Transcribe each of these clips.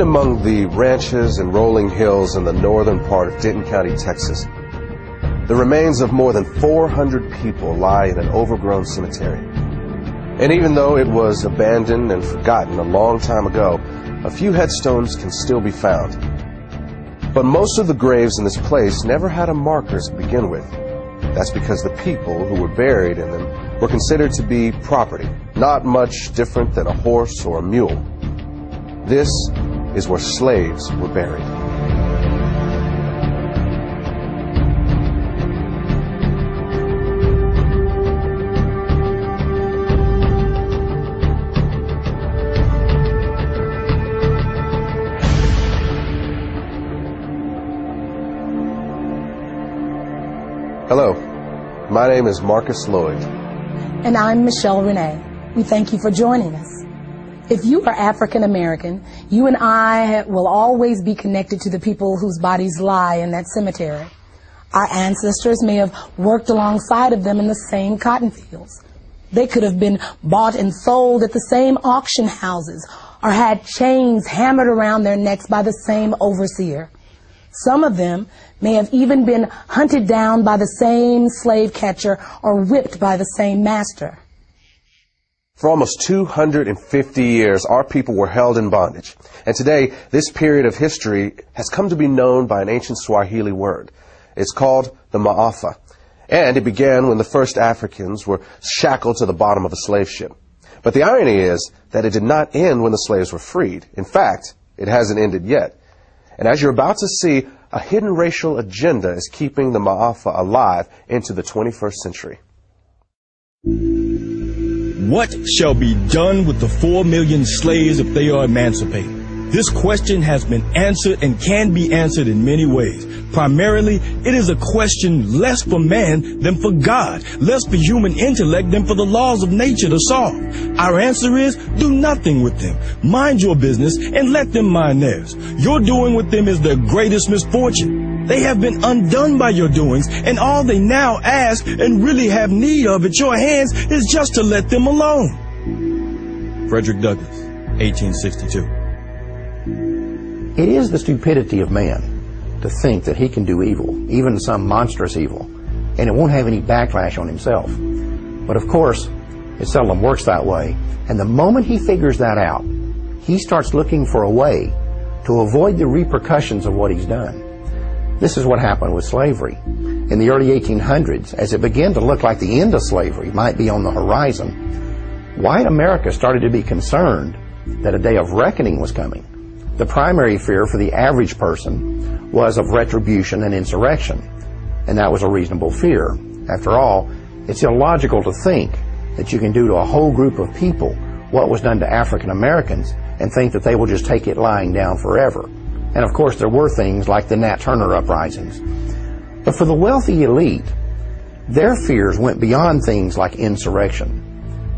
Hidden among the ranches and rolling hills in the northern part of Denton County, Texas, the remains of more than 400 people lie in an overgrown cemetery. And even though it was abandoned and forgotten a long time ago, a few headstones can still be found. But most of the graves in this place never had a marker to begin with. That's because the people who were buried in them were considered to be property, not much different than a horse or a mule. This is where slaves were buried. Hello, my name is Marcus Lloyd. And I'm Michelle Renee. We thank you for joining us. If you are African American, you and I will always be connected to the people whose bodies lie in that cemetery. Our ancestors may have worked alongside of them in the same cotton fields. They could have been bought and sold at the same auction houses or had chains hammered around their necks by the same overseer. Some of them may have even been hunted down by the same slave catcher or whipped by the same master. For almost 250 years, our people were held in bondage. And today, this period of history has come to be known by an ancient Swahili word. It's called the MAAFA. And it began when the first Africans were shackled to the bottom of a slave ship. But the irony is that it did not end when the slaves were freed. In fact, it hasn't ended yet. And as you're about to see, a hidden racial agenda is keeping the MAAFA alive into the 21st century. What shall be done with the 4 million slaves if they are emancipated? This question has been answered and can be answered in many ways. Primarily, it is a question less for man than for God, less for human intellect than for the laws of nature to solve. Our answer is, do nothing with them. Mind your business and let them mind theirs. Your doing with them is their greatest misfortune. They have been undone by your doings, and all they now ask and really have need of at your hands is just to let them alone. Frederick Douglass, 1862. It is the stupidity of man to think that he can do evil, even some monstrous evil, and it won't have any backlash on himself. But of course, it seldom works that way, and the moment he figures that out, he starts looking for a way to avoid the repercussions of what he's done. This is what happened with slavery. In the early 1800s, as it began to look like the end of slavery might be on the horizon, white America started to be concerned that a day of reckoning was coming. The primary fear for the average person was of retribution and insurrection, and that was a reasonable fear. After all, it's illogical to think that you can do to a whole group of people what was done to African Americans and think that they will just take it lying down forever. And of course, there were things like the Nat Turner uprisings. But for the wealthy elite, their fears went beyond things like insurrection.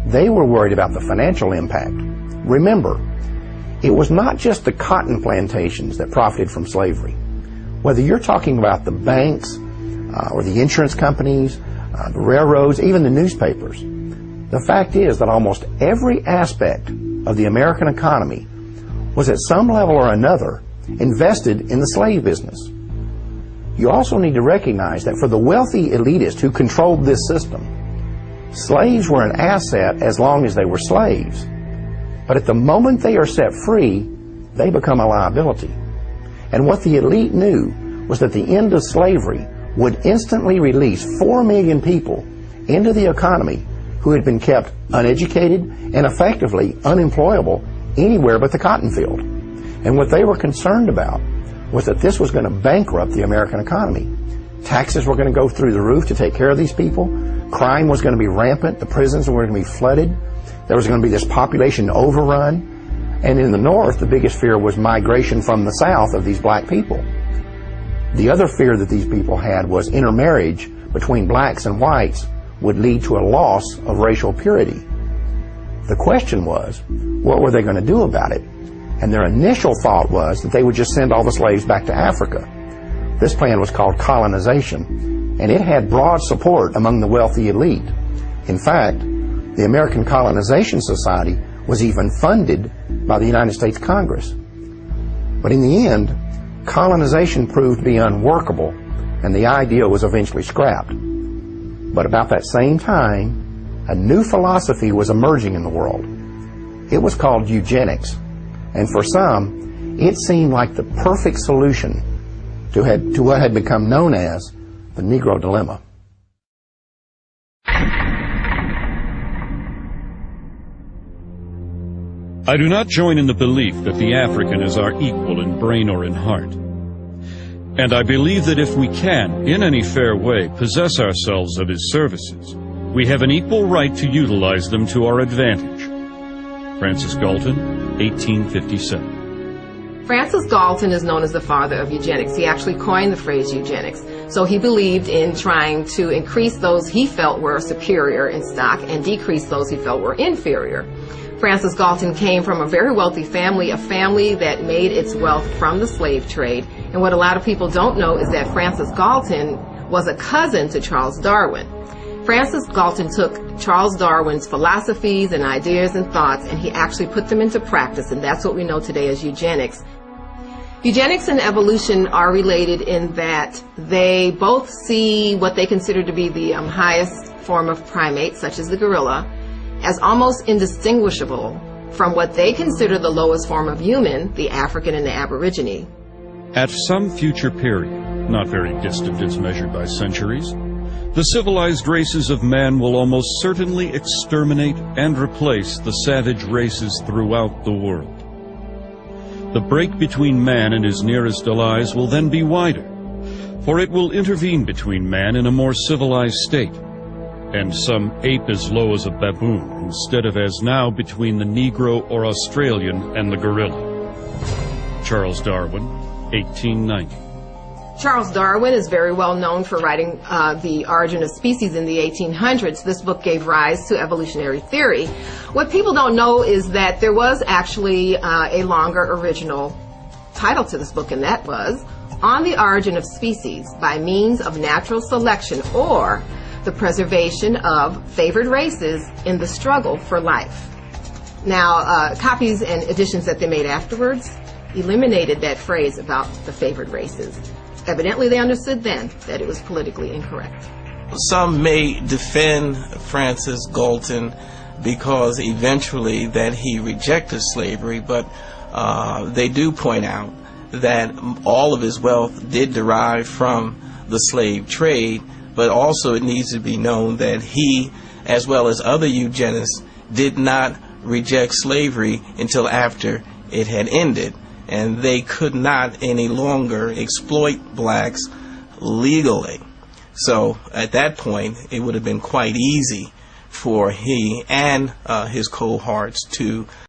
They were worried about the financial impact. Remember, it was not just the cotton plantations that profited from slavery. Whether you're talking about the banks or the insurance companies, the railroads, even the newspapers, the fact is that almost every aspect of the American economy was at some level or another invested in the slave business. You also need to recognize that for the wealthy elitists who controlled this system, slaves were an asset as long as they were slaves. But at the moment they are set free, they become a liability. And what the elite knew was that the end of slavery would instantly release 4 million people into the economy who had been kept uneducated and effectively unemployable anywhere but the cotton field. And what they were concerned about was that this was going to bankrupt the American economy. Taxes were going to go through the roof to take care of these people. Crime was going to be rampant. The prisons were going to be flooded. There was going to be this population overrun. And in the North, the biggest fear was migration from the South of these black people. The other fear that these people had was intermarriage between blacks and whites would lead to a loss of racial purity. The question was, what were they going to do about it? And their initial thought was that they would just send all the slaves back to Africa. This plan was called colonization, and it had broad support among the wealthy elite. In fact, the American Colonization Society was even funded by the United States Congress. But in the end, colonization proved to be unworkable, and the idea was eventually scrapped. But about that same time, a new philosophy was emerging in the world. It was called eugenics, and for some, it seemed like the perfect solution to what had become known as the Negro dilemma. I do not join in the belief that the African is our equal in brain or in heart. And I believe that if we can, in any fair way, possess ourselves of his services, we have an equal right to utilize them to our advantage. Francis Galton, 1857. Francis Galton is known as the father of eugenics. He actually coined the phrase eugenics. So he believed in trying to increase those he felt were superior in stock and decrease those he felt were inferior. Francis Galton came from a very wealthy family, a family that made its wealth from the slave trade. And what a lot of people don't know is that Francis Galton was a cousin to Charles Darwin. Francis Galton took Charles Darwin's philosophies and ideas and thoughts, and he actually put them into practice, and that's what we know today as eugenics. Eugenics and evolution are related in that they both see what they consider to be the highest form of primate, such as the gorilla, as almost indistinguishable from what they consider the lowest form of human, the African and the Aborigine. At some future period, not very distant as measured by centuries, the civilized races of man will almost certainly exterminate and replace the savage races throughout the world. The break between man and his nearest allies will then be wider, for it will intervene between man and a more civilized state, and some ape as low as a baboon, instead of as now between the Negro or Australian and the gorilla. Charles Darwin, 1890. Charles Darwin is very well known for writing The Origin of Species in the 1800s. This book gave rise to evolutionary theory. What people don't know is that there was actually a longer original title to this book, and that was On the Origin of Species by Means of Natural Selection, or the Preservation of Favored Races in the Struggle for Life. Now, copies and editions that they made afterwards eliminated that phrase about the favored races. Evidently, they understood then that it was politically incorrect. Some may defend Francis Galton because eventually that he rejected slavery, but they do point out that all of his wealth did derive from the slave trade, but also it needs to be known that he, as well as other eugenists, did not reject slavery until after it had ended, and they could not any longer exploit blacks legally. So at that point, it would have been quite easy for he and his cohorts to